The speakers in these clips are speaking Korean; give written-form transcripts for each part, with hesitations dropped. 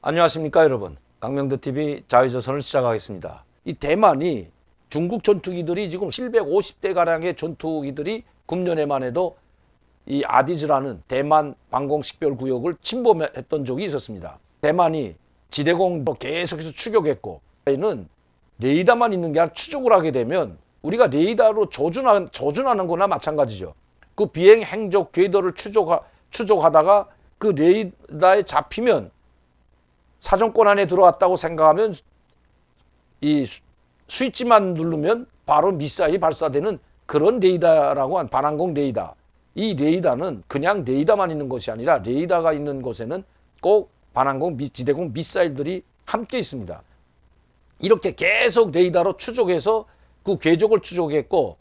안녕하십니까 여러분. 강명대TV 자유조선을 시작하겠습니다. 이 대만이 중국 전투기들이 지금 750대가량의 전투기들이 금년에만 해도 이 아디즈라는 대만 방공식별구역을 침범했던 적이 있었습니다. 대만이 지대공도 계속해서 추격했고, 는 레이더만 있는 게 아니라 추적을 하게 되면 우리가 레이더로 조준하는 거나 마찬가지죠. 그 비행 행적 궤도를 추적하다가 그 레이더에 잡히면 사정권 안에 들어왔다고 생각하면 이 스위치만 누르면 바로 미사일이 발사되는 그런 레이더라고 한 반항공 레이더. 이 레이더는 그냥 레이더만 있는 것이 아니라 레이더가 있는 곳에는 꼭 반항공 지대공 미사일들이 함께 있습니다. 이렇게 계속 레이더로 추적해서 그 궤적을 추적했고,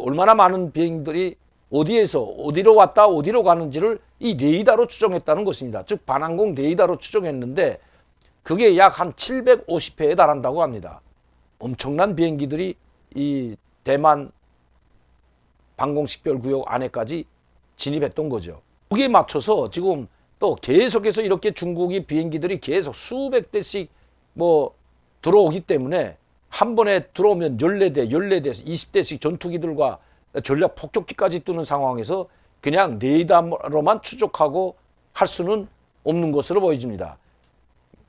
얼마나 많은 비행들이 어디에서 어디로 왔다 어디로 가는지를 이 레이더로 추정했다는 것입니다. 즉 반항공 레이더로 추정했는데 그게 약 한 750회에 달한다고 합니다. 엄청난 비행기들이 이 대만 방공식별구역 안에까지 진입했던 거죠. 거기에 맞춰서 지금 또 계속해서 이렇게 중국이 비행기들이 계속 수백 대씩 들어오기 때문에 한 번에 들어오면 14대, 14대에서 20대씩 전투기들과 전략 폭격기까지 뜨는 상황에서 그냥 레이더로만 추적하고 할 수는 없는 것으로 보여집니다.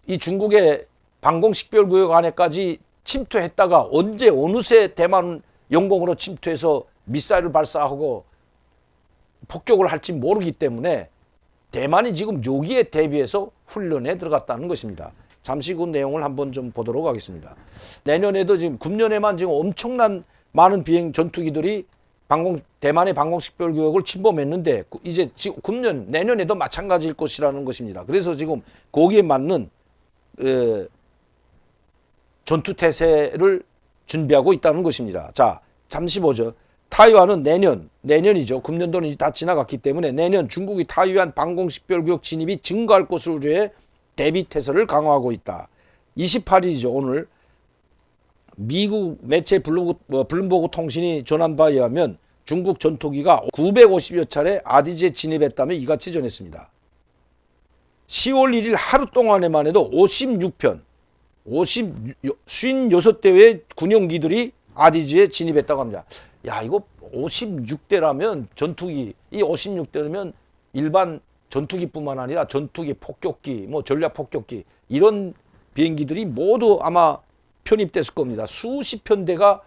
이 중국의 방공식별구역 안에까지 침투했다가 언제 어느새 대만 영공으로 침투해서 미사일을 발사하고 폭격을 할지 모르기 때문에 대만이 지금 여기에 대비해서 훈련에 들어갔다는 것입니다. 잠시 그 내용을 한번 좀 보도록 하겠습니다. 내년에도 지금 금년에만 지금 엄청난 많은 비행 전투기들이 대만의 방공식별구역을 침범했는데 이제 지금 금년 내년에도 마찬가지일 것이라는 것입니다. 그래서 지금 거기에 맞는 전투태세를 준비하고 있다는 것입니다. 자, 잠시 보죠. 타이완은 내년이죠. 금년도는 다 지나갔기 때문에 내년 중국이 타이완 방공식별구역 진입이 증가할 것을 우려해 대비태세를 강화하고 있다. 28일이죠. 오늘 미국 매체 블룸버그 통신이 전한 바에 의하면 중국 전투기가 950여 차례 아디즈에 진입했다며 이같이 전했습니다. 10월 1일 하루 동안에만 해도 56대의 군용기들이 아디즈에 진입했다고 합니다. 야, 이거 56대라면 전투기, 이 56대면 일반 전투기뿐만 아니라 전투기, 폭격기, 전략 폭격기 이런 비행기들이 모두 아마 편입됐을 겁니다. 수십 편대가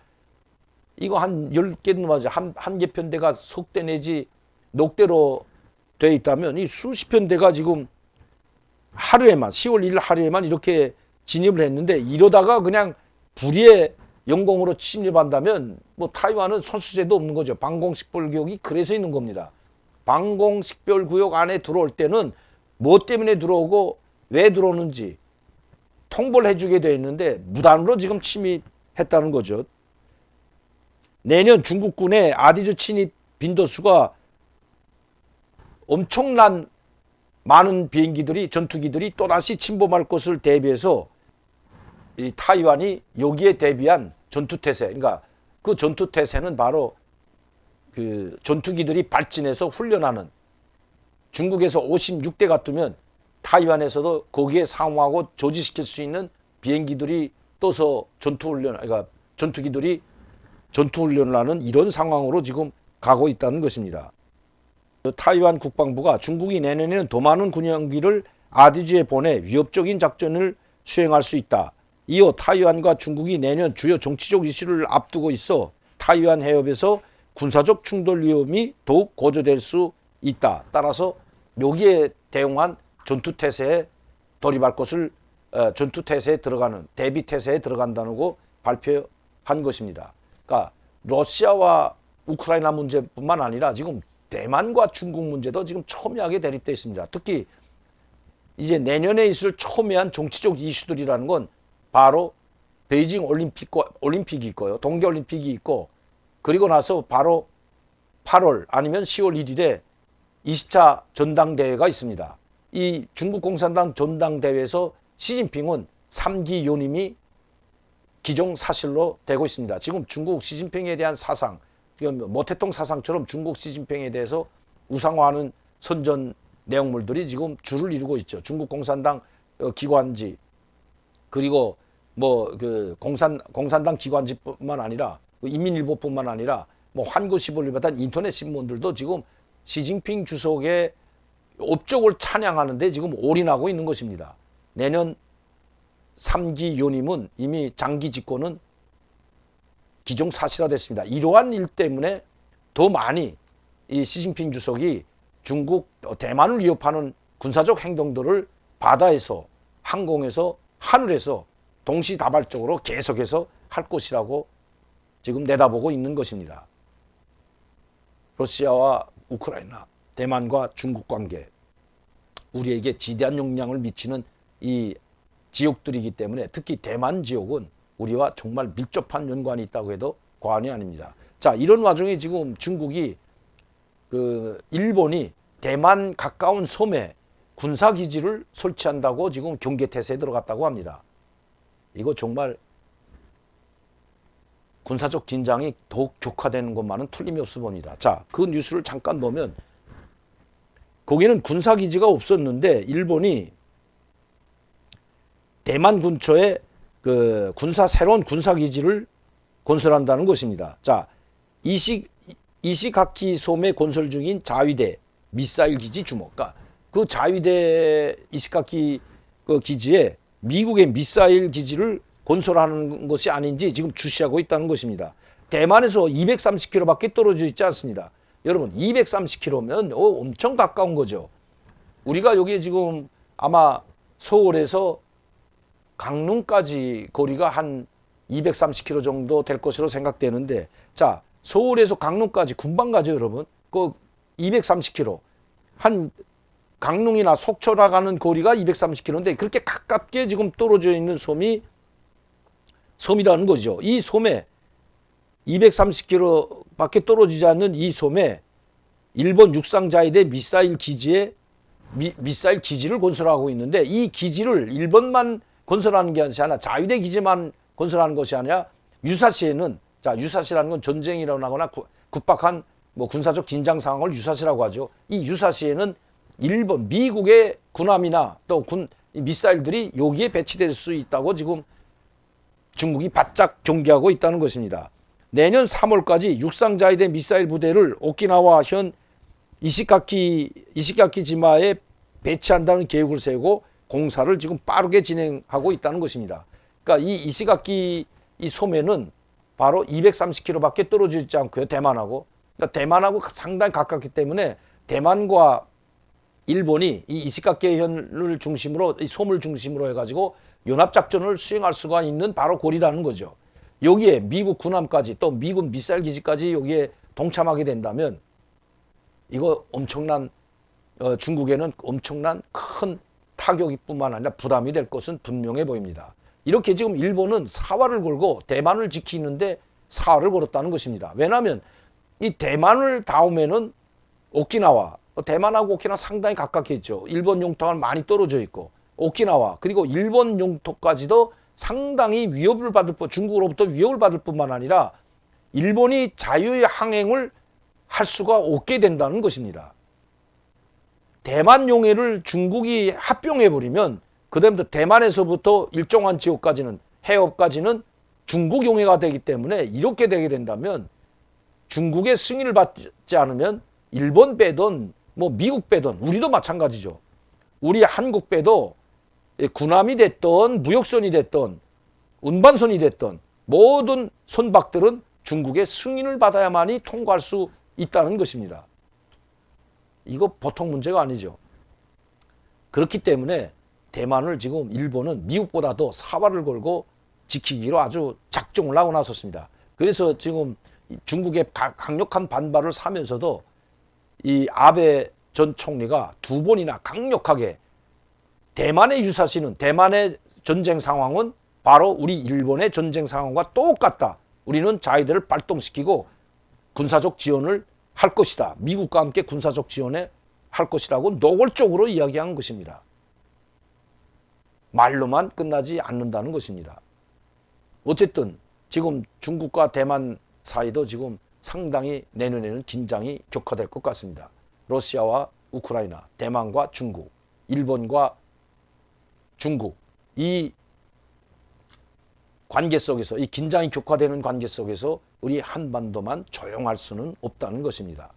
이거 한 10개는 맞아. 한 개 편대가 석대 내지 녹대로 돼 있다면 이 수십 편대가 지금 하루에만 10월 1일 하루에만 이렇게 진입을 했는데 이러다가 그냥 불의의 영공으로 침입한다면 타이완은 선수제도 없는 거죠. 방공식별구역이 그래서 있는 겁니다. 방공식별구역 안에 들어올 때는 뭐 때문에 들어오고 왜 들어오는지 통보를 해주게 되어 있는데 무단으로 지금 침입했다는 거죠. 내년 중국군의 아디즈 침입 빈도수가 엄청난 많은 비행기들이 전투기들이 또다시 침범할 것을 대비해서 이 타이완이 여기에 대비한 전투태세, 그러니까 그 전투태세는 바로 그 전투기들이 발진해서 훈련하는, 중국에서 56대 같으면 타이완에서도 거기에 상호하고 조지시킬 수 있는 비행기들이 떠서 그러니까 전투기들이 전투훈련을 하는 이런 상황으로 지금 가고 있다는 것입니다. 타이완 국방부가 중국이 내년에는 더 많은 군용기를 아디즈에 보내 위협적인 작전을 수행할 수 있다. 이어 타이완과 중국이 내년 주요 정치적 이슈를 앞두고 있어 타이완 해협에서 군사적 충돌 위험이 더욱 고조될 수 있다. 따라서 여기에 대응한 전투태세에 돌입할 것을 전투태세에 들어가는 대비태세에 들어간다는 거 발표한 것입니다. 그러니까 러시아와 우크라이나 문제뿐만 아니라 지금 대만과 중국 문제도 지금 첨예하게 대립되어 있습니다. 특히 이제 내년에 있을 첨예한 정치적 이슈들이라는 건 바로 베이징 올림픽이 있고요. 동계올림픽이 있고, 그리고 나서 바로 8월 아니면 10월 1일에 20차 전당대회가 있습니다. 이 중국 공산당 전당대회에서 시진핑은 3기 연임이 기정사실로 되고 있습니다. 지금 중국 시진핑에 대한 사상, 모태똥 사상처럼 중국 시진핑에 대해서 우상화하는 선전 내용물들이 지금 줄을 이루고 있죠. 중국 공산당 기관지, 그리고 뭐 그 공산당 기관지뿐만 아니라 인민일보뿐만 아니라 뭐 환구시보를 비롯한 인터넷 신문들도 지금 시진핑 주석의 업적을 찬양하는데 지금 올인하고 있는 것입니다. 내년 3기 연임은 이미 장기 집권은 기정사실화됐습니다. 이러한 일 때문에 더 많이 이 시진핑 주석이 중국, 대만을 위협하는 군사적 행동들을 바다에서, 항공에서, 하늘에서 동시다발적으로 계속해서 할 것이라고 지금 내다보고 있는 것입니다. 러시아와 우크라이나, 대만과 중국 관계, 우리에게 지대한 영향을 미치는 이 지역들이기 때문에 특히 대만 지역은 우리와 정말 밀접한 연관이 있다고 해도 과언이 아닙니다. 자, 이런 와중에 지금 중국이 일본이 대만 가까운 섬에 군사기지를 설치한다고 지금 경계태세에 들어갔다고 합니다. 이거 정말 군사적 긴장이 더욱 격화되는 것만은 틀림이 없어 봅니다. 자, 그 뉴스를 잠깐 보면 거기는 군사기지가 없었는데 일본이 대만 근처에 새로운 군사기지를 건설한다는 것입니다. 자, 이시가키 섬에 건설 중인 자위대 미사일 기지 주목가. 그 자위대 이시가키 기지에 미국의 미사일 기지를 건설하는 것이 아닌지 지금 주시하고 있다는 것입니다. 대만에서 230km밖에 떨어져 있지 않습니다. 여러분 230km면 엄청 가까운 거죠. 우리가 여기 지금 아마 서울에서 강릉까지 거리가 한 230km 정도 될 것으로 생각되는데, 자, 서울에서 강릉까지 금방 가죠, 여러분. 그 230km. 한 강릉이나 속초라 가는 거리가 230km인데 그렇게 가깝게 지금 떨어져 있는 섬이라는 거죠. 이 섬에 230km밖에 떨어지지 않는 이 섬에 일본 육상자위대 미사일 기지를 건설하고 있는데 이 기지를 일본만 건설하는 게 아니라 자위대 기지만 건설하는 것이 아니라 유사시에는, 자, 유사시라는 건 전쟁이 일어나거나 급박한 뭐 군사적 긴장 상황을 유사시라고 하죠. 이 유사시에는 미국의 군함이나 또 미사일들이 여기에 배치될 수 있다고 지금 중국이 바짝 경계하고 있다는 것입니다. 내년 3월까지 육상자위대 미사일 부대를 오키나와 현 이시가키지마에 배치한다는 계획을 세우고 공사를 지금 빠르게 진행하고 있다는 것입니다. 그러니까 이 이시가키 이 섬에는 바로 230km밖에 떨어져 있지 않고요. 대만하고. 그러니까 대만하고 상당히 가깝기 때문에 대만과 일본이 이 이시가키현을 중심으로, 이 섬을 중심으로 해가지고 연합작전을 수행할 수가 있는 바로 고리라는 거죠. 여기에 미국 군함까지 또 미군 미사일 기지까지 여기에 동참하게 된다면 이거 중국에는 엄청난 큰 타격이뿐만 아니라 부담이 될 것은 분명해 보입니다. 이렇게 지금 일본은 사활을 걸고 대만을 지키는데 사활을 걸었다는 것입니다. 왜냐하면 이 대만을 다음에는 오키나와, 대만하고 오키나와 상당히 가깝게 있죠. 일본 영토가 많이 떨어져 있고 오키나와 그리고 일본 영토까지도 상당히 위협을 받을 중국으로부터 위협을 받을 뿐만 아니라 일본이 자유의 항행을 할 수가 없게 된다는 것입니다. 대만 용해를 중국이 합병해버리면 그다음부터 대만에서부터 일정한 지역까지는, 해협까지는 중국 용해가 되기 때문에 이렇게 되게 된다면 중국의 승인을 받지 않으면 일본 빼든 뭐 미국 빼든 우리도 마찬가지죠. 우리 한국 빼도 군함이 됐든 무역선이 됐든 운반선이 됐든 모든 선박들은 중국의 승인을 받아야만이 통과할 수 있다는 것입니다. 이거 보통 문제가 아니죠. 그렇기 때문에 대만을 지금 일본은 미국보다도 사활을 걸고 지키기로 아주 작정을 하고 나섰습니다. 그래서 지금 중국의 강력한 반발을 사면서도 이 아베 전 총리가 두 번이나 강력하게 대만의 유사시는, 대만의 전쟁 상황은 바로 우리 일본의 전쟁 상황과 똑같다. 우리는 자위대를 발동시키고 군사적 지원을 할 것이다. 미국과 함께 군사적 지원을 할 것이라고 노골적으로 이야기한 것입니다. 말로만 끝나지 않는다는 것입니다. 어쨌든 지금 중국과 대만 사이도 지금 상당히 내년에는 긴장이 격화될 것 같습니다. 러시아와 우크라이나, 대만과 중국, 일본과 중국 이 관계 속에서 이 긴장이 격화되는 관계 속에서 우리 한반도만 조용할 수는 없다는 것입니다.